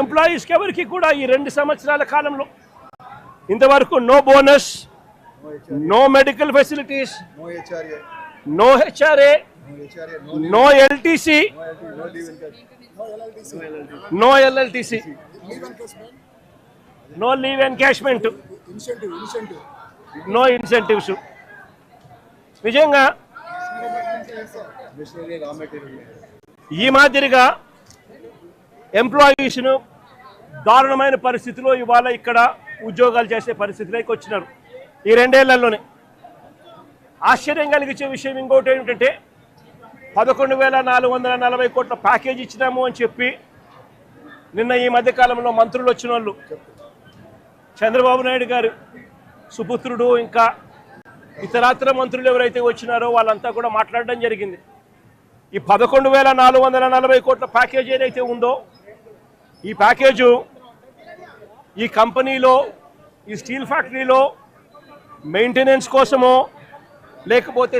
ఎంప్లాయీస్కి ఎవరికి కూడా ఈ 2 సంవత్సరాల కాలంలో ఇంతవరకు no bonus, no medical facilities, no HRA, no LTC, no LLTC, no leave encashment, no incentives. నిజంగా ఈ మాదిరిగా ఎంప్లాయీస్ను దారుణమైన పరిస్థితిలో ఇవాళ ఇక్కడ ఉద్యోగాలు చేసే పరిస్థితిలోకి వచ్చినారు ఈ 2 ఏళ్లలోనే. ఆశ్చర్యం కలిగించే విషయం ఇంకోటి ఏమిటంటే 11,440 కోట్ల ప్యాకేజ్ ఇచ్చినాము అని చెప్పి నిన్న ఈ మధ్యకాలంలో మంత్రులు వచ్చిన వాళ్ళు చంద్రబాబు నాయుడు గారు సుపుత్రుడు ఇంకా ఇతరాతర మంత్రులు ఎవరైతే వచ్చినారో వాళ్ళంతా కూడా మాట్లాడడం జరిగింది. ఈ 11,440 కోట్ల ప్యాకేజ్ ఏదైతే ఉందో ఈ ప్యాకేజు ఈ కంపెనీలో ఈ స్టీల్ ఫ్యాక్టరీలో మెయింటెనెన్స్ కోసమో లేకపోతే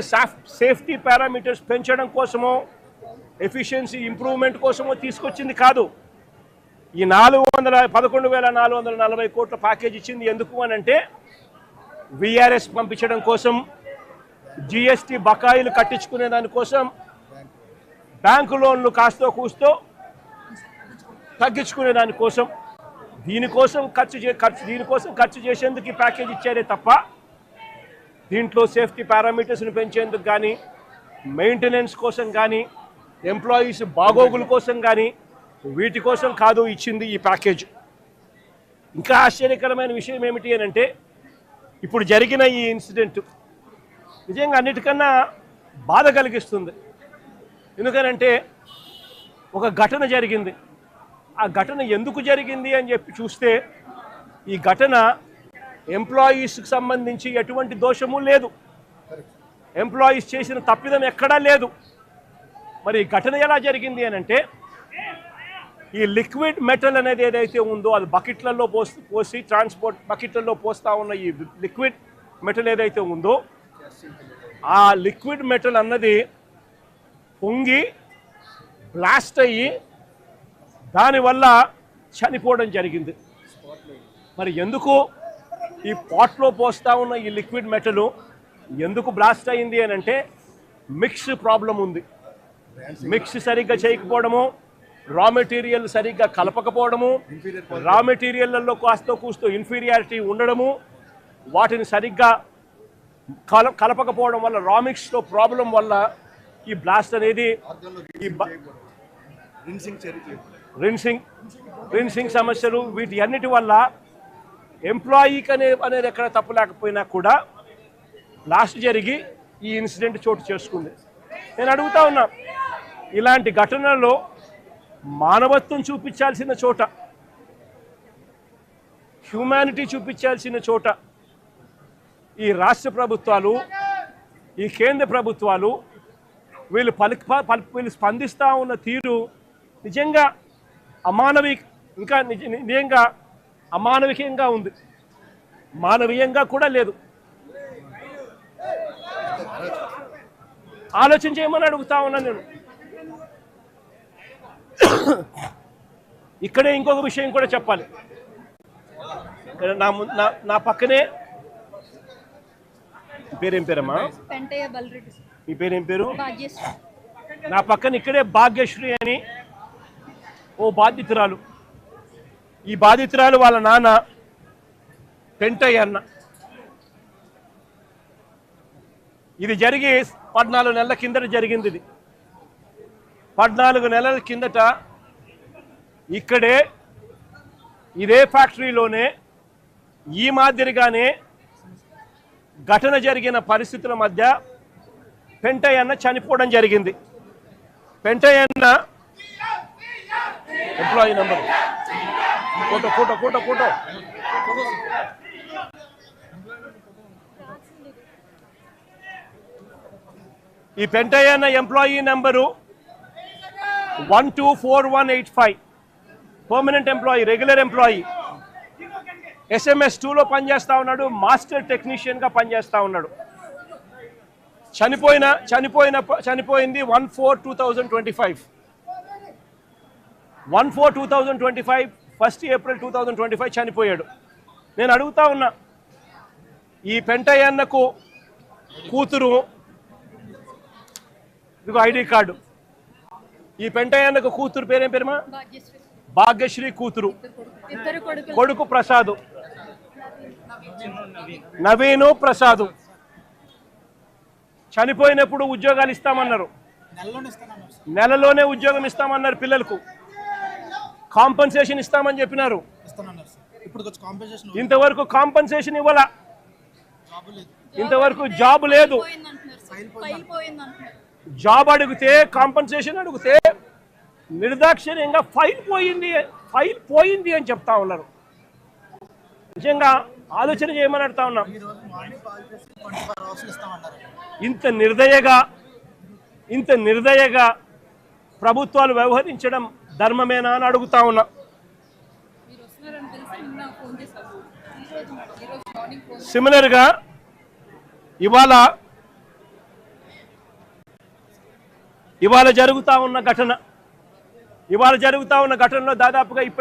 సేఫ్టీ పారామీటర్స్ పెంచడం కోసమో ఎఫిషియన్సీ ఇంప్రూవ్మెంట్ కోసమో తీసుకొచ్చింది కాదు. ఈ 11,440 కోట్ల ప్యాకేజ్ ఇచ్చింది ఎందుకు అని అంటే విఆర్ఎస్ పంపించడం కోసం, జిఎస్టీ బకాయిలు కట్టించుకునే దానికోసం, బ్యాంకు లోన్లు కాస్తో కూస్తో తగ్గించుకునే దానికోసం, దీనికోసం ఖర్చు చేసేందుకు ఈ ప్యాకేజ్ ఇచ్చారే తప్ప దీంట్లో సేఫ్టీ పారామీటర్స్ని పెంచేందుకు కానీ, మెయింటెనెన్స్ కోసం కానీ, ఎంప్లాయీస్ బాగోగుల కోసం కానీ వీటి కోసం కాదు ఇచ్చింది ఈ ప్యాకేజ్. ఇంకా ఆశ్చర్యకరమైన విషయం ఏమిటి అని అంటే ఇప్పుడు జరిగిన ఈ ఇన్సిడెంట్ నిజంగా అన్నిటికన్నా బాధ కలిగిస్తుంది. ఎందుకనంటే ఒక ఘటన జరిగింది. ఆ ఘటన ఎందుకు జరిగింది అని చెప్పి చూస్తే ఈ ఘటన ఎంప్లాయీస్కి సంబంధించి ఎటువంటి దోషము లేదు, ఎంప్లాయీస్ చేసిన తప్పిదం ఎక్కడా లేదు. మరి ఈ ఘటన ఎలా జరిగింది అని అంటే ఈ లిక్విడ్ మెటల్ అనేది ఏదైతే ఉందో అది బకెట్లలో పోసి ట్రాన్స్పోర్ట్ బకెట్లలో పోస్తూ ఉన్న ఈ లిక్విడ్ మెటల్ ఏదైతే ఉందో ఆ లిక్విడ్ మెటల్ అన్నది పొంగి బ్లాస్ట్ అయ్యి దానివల్ల చనిపోవడం జరిగింది. మరి ఎందుకు ఈ పాట్లో పోస్తూ ఉన్న ఈ లిక్విడ్ మెటల్ ఎందుకు బ్లాస్ట్ అయింది అని అంటే మిక్స్ ప్రాబ్లం ఉంది. మిక్స్ సరిగ్గా చేయకపోవడము, రా మెటీరియల్ సరిగ్గా కలపకపోవడము, రా మెటీరియల్లో కాస్తో కూస్తో ఇన్ఫీరియారిటీ ఉండడము, వాటిని సరిగ్గా కలపకపోవడం వల్ల రా మిక్స్లో ప్రాబ్లం వల్ల ఈ బ్లాస్ట్ అనేది రిన్సింగ్ సమస్యలు వీటి అన్నిటి వల్ల ఎంప్లాయీకి అనేది ఎక్కడ తప్పు లేకపోయినా కూడా బ్లాస్ట్ జరిగి ఈ ఇన్సిడెంట్ చోటు చేసుకుంది. నేను అడుగుతా ఉన్నా, ఇలాంటి ఘటనలో మానవత్వం చూపించాల్సిన చోట, హ్యూమానిటీ చూపించాల్సిన చోట ఈ రాష్ట్ర ప్రభుత్వాలు, ఈ కేంద్ర ప్రభుత్వాలు వీళ్ళు స్పందిస్తూ ఉన్న తీరు నిజంగా నిజంగా అమానవికంగా ఉంది, మానవీయంగా కూడా లేదు. ఆలోచన చేయమని అడుగుతా ఉన్నాను నేను. ఇక్కడే ఇంకొక విషయం కూడా చెప్పాలి. నా పక్కనే పేరేం పేరమ్మా? మీ పేరేం పేరు? నా పక్కన ఇక్కడే భాగ్యశ్రీ అని ఓ బాధితురాలు. ఈ బాధితురాలు వాళ్ళ నాన్న పెంటయ్య అన్న. ఇది జరిగి 14 నెలల కిందట జరిగింది. ఇది 14 నెలల కిందట ఇక్కడే ఇదే ఫ్యాక్టరీలోనే ఈ మాదిరిగానే ఘటన జరిగిన పరిస్థితుల మధ్య పెంటయ్య అన్న చనిపోవడం జరిగింది. పెంటయ్య అన్న ఎంప్లాయీ నెంబర్ ఫోటో ఈ పెంటయ్య అన్న employee number 124185, permanent employee, regular employee. SMS 2లో పనిచేస్తూ ఉన్నాడు, మాస్టర్ టెక్నీషియన్గా పనిచేస్తూ ఉన్నాడు. చనిపోయింది 1/4/2025. 1/4/2025 1 ఏప్రిల్ 2025 చనిపోయాడు. నేను అడుగుతా ఉన్నా, ఈ పెంటయ్యన్నకు కూతురు, ఇదిగో ఐడి కార్డు, ఈ పెంటయ్యన్నకు కూతురు పేరేం పేరుమా? భాగ్యశ్రీ కూతురు, కొడుకు ప్రసాదు, నవీను ప్రసాదు. చనిపోయినప్పుడు ఉద్యోగాలు ఇస్తామన్నారు, నెలలోనే ఉద్యోగం ఇస్తామన్నారు, పిల్లలకు కాంపన్సేషన్ ఇస్తామని చెప్పినారు. ఇంతవరకు కాంపన్సేషన్ ఇవ్వాల, ఇంతవరకు జాబ్ లేదు. జాబ్ అడిగితే, కాంపన్సేషన్ అడిగితే నిర్దాక్షిణ్యంగా ఫైల్ పోయింది అని చెప్తా ఉన్నారు. నిజంగా ఆలోచన చేయమని అడుగుతా ఉన్నాం. ఇంత నిర్దయగా ప్రభుత్వాలు వ్యవహరించడం ధర్మమేనా అని అడుగుతా ఉన్నా. సిమిలర్గా ఇవాళ జరుగుతా ఉన్న ఘటనలో దాదాపుగా